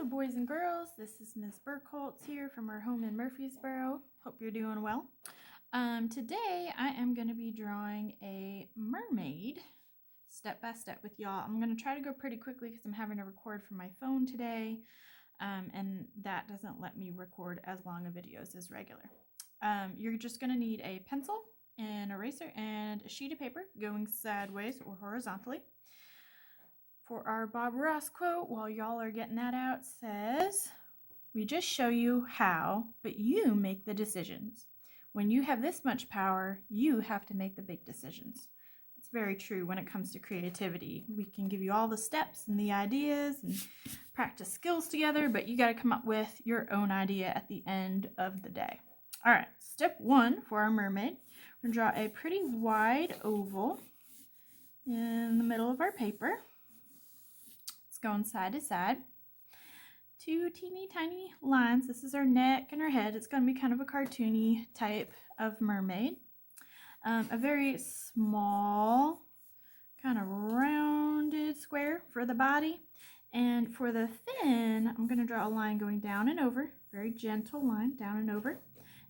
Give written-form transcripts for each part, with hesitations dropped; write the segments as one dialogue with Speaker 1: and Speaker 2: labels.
Speaker 1: Hello boys and girls, this is Ms. Burkholtz here from our home in Murfreesboro. Hope you're doing well. Today I am going to be drawing a mermaid step by step with y'all. I'm going to try to go pretty quickly because I'm having to record from my phone today, and that doesn't let me record as long of videos as regular. You're just going to need a pencil, an eraser, and a sheet of paper going sideways or horizontally. For our Bob Ross quote, while y'all are getting that out, says, "We just show you how, but you make the decisions. When you have this much power, you have to make the big decisions." It's very true when it comes to creativity. We can give you all the steps and the ideas and practice skills together, but you got to come up with your own idea at the end of the day. All right, step one for our mermaid. We're going to draw a pretty wide oval in the middle of our paper. Going side to side. Two teeny tiny lines. This is her neck and her head. It's going to be kind of a cartoony type of mermaid. A very small, kind of rounded square for the body. And for the fin, I'm going to draw a line going down and over. Very gentle line, down and over.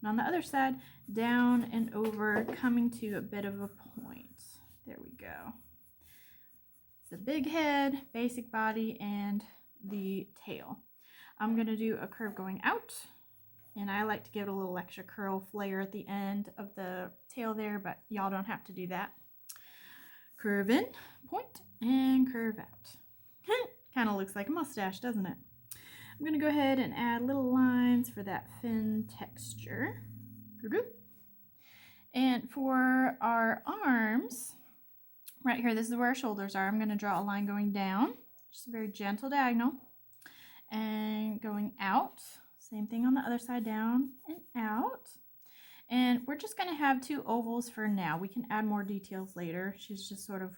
Speaker 1: And on the other side, down and over, coming to a bit of a point. There we go. The big head, basic body, and the tail. I'm going to do a curve going out, and I like to give it a little extra curl flare at the end of the tail there, but y'all don't have to do that. Curve in, point, and curve out. Kind of looks like a mustache, doesn't it? I'm going to go ahead and add little lines for that fin texture. And for our arms, right here, this is where our shoulders are. I'm going to draw a line going down, just a very gentle diagonal, and going out. Same thing on the other side, down and out. And we're just going to have two ovals for now. We can add more details later. She's just sort of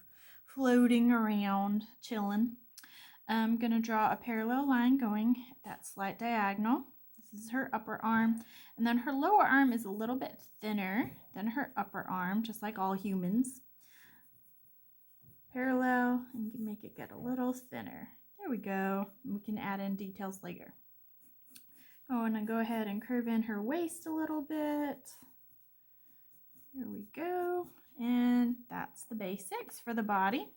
Speaker 1: floating around, chilling. I'm going to draw a parallel line going at that slight diagonal. This is her upper arm. And then her lower arm is a little bit thinner than her upper arm, just like all humans. Parallel, and you can make it get a little thinner. There we go. We can add in details later. Going to go ahead and curve in her waist a little bit. There we go. And that's the basics for the body.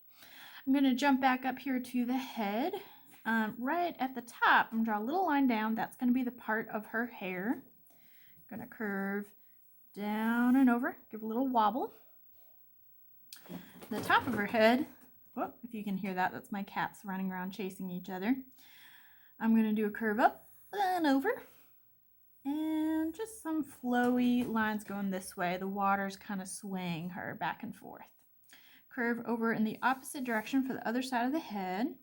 Speaker 1: I'm going to jump back up here to the head. Right at the top, I'm going to draw a little line down. That's going to be the part of her hair. I'm going to curve down and over, give a little wobble. The top of her head, whoop, if you can hear that, that's my cats running around chasing each other. I'm going to do a curve up and over, and just some flowy lines going this way. The water's kind of swaying her back and forth. Curve over in the opposite direction for the other side of the head,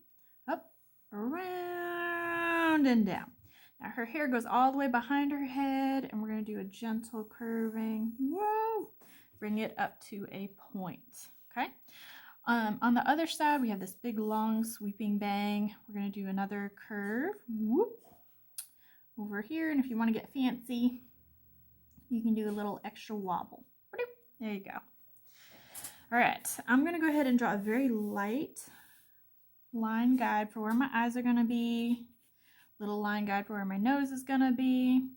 Speaker 1: up, around, and down. Now her hair goes all the way behind her head, and we're going to do a gentle curving. Whoa! Bring it up to a point. Okay. On the other side, we have this big, long, sweeping bang. We're going to do another curve. Whoop. Over here, and if you want to get fancy, you can do a little extra wobble. There you go. All right, I'm going to go ahead and draw a very light line guide for where my eyes are going to be. Little line guide for where my nose is going to be.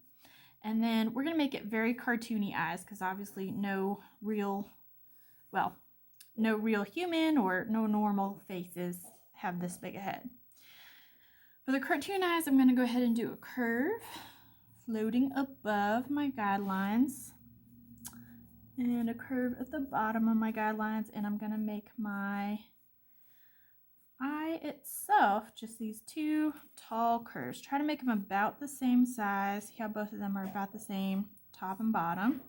Speaker 1: And then we're going to make it very cartoony eyes, because obviously no real human or no normal faces have this big a head. For the cartoon eyes, I'm going to go ahead and do a curve floating above my guidelines and a curve at the bottom of my guidelines, and I'm going to make my eye itself just these two tall curves. Try to make them about the same size. See how both of them are about the same, top and bottom.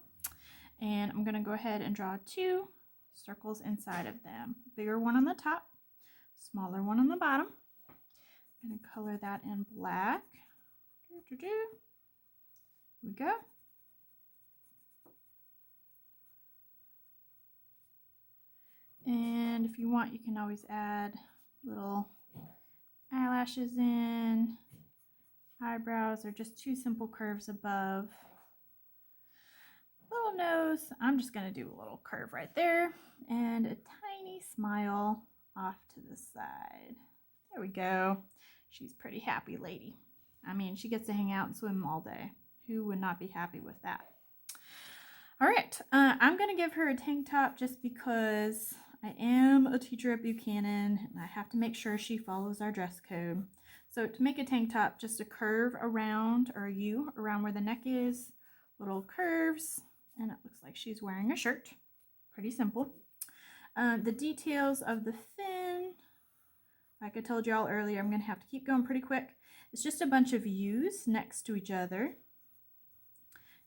Speaker 1: And I'm going to go ahead and draw two circles inside of them. Bigger one on the top, smaller one on the bottom. I'm going to color that in black. Here we go. And if you want, you can always add little eyelashes in, eyebrows, or just two simple curves above. Little nose. I'm just going to do a little curve right there and a tiny smile off to the side. There we go. She's a pretty happy lady. I mean, she gets to hang out and swim all day. Who would not be happy with that? All right, I'm going to give her a tank top just because I am a teacher at Buchanan and I have to make sure she follows our dress code. So to make a tank top, just a curve around, or a U around where the neck is, little curves, and it looks like she's wearing a shirt. Pretty simple. The details of the fin, like I told y'all earlier, I'm going to have to keep going pretty quick. It's just a bunch of U's next to each other.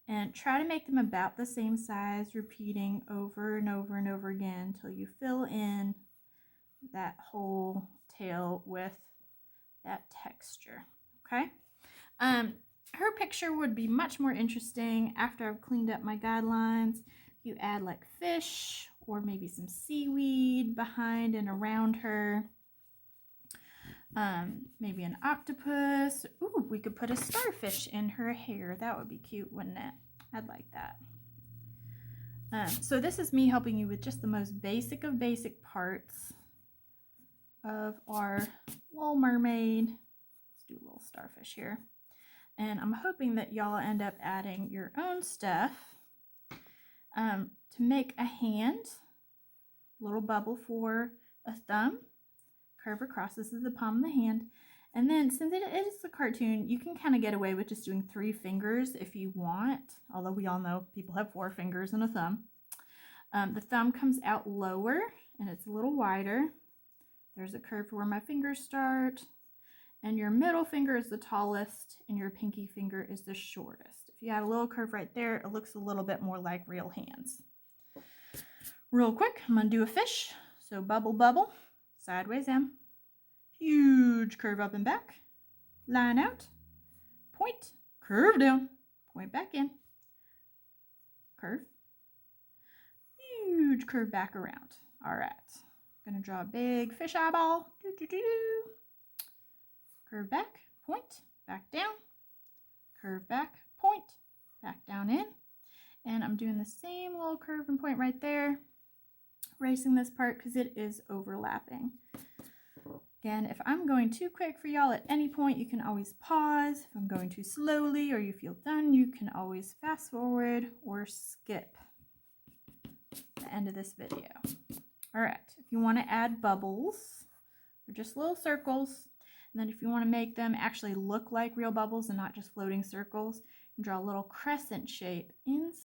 Speaker 1: And try to make them about the same size, repeating over and over and over again until you fill in that whole tail with that texture. Okay? Her picture would be much more interesting after I've cleaned up my guidelines. You add like fish or maybe some seaweed behind and around her. Maybe an octopus. Ooh, we could put a starfish in her hair. That would be cute, wouldn't it? I'd like that. So this is me helping you with just the most basic of basic parts of our little mermaid. Let's do a little starfish here. And I'm hoping that y'all end up adding your own stuff to make a hand, little bubble for a thumb. Curve across. This is the palm of the hand. And then since it is a cartoon, you can kind of get away with just doing 3 fingers if you want, although we all know people have 4 fingers and a thumb. The thumb comes out lower and it's a little wider. There's a curve where my fingers start, and your middle finger is the tallest and your pinky finger is the shortest. If you add a little curve right there, it looks a little bit more like real hands. Real quick, I'm going to do a fish. So bubble, bubble. Sideways M, huge curve up and back, line out, point, curve down, point back in, curve, huge curve back around. All right, I'm going to draw a big fish eyeball, curve back, point, back down, curve back, point, back down in, and I'm doing the same little curve and point right there. Erasing this part because it is overlapping. Again, if I'm going too quick for y'all at any point, you can always pause. If I'm going too slowly or you feel done, you can always fast forward or skip the end of this video. All right, if you want to add bubbles, or just little circles, and then if you want to make them actually look like real bubbles and not just floating circles, draw a little crescent shape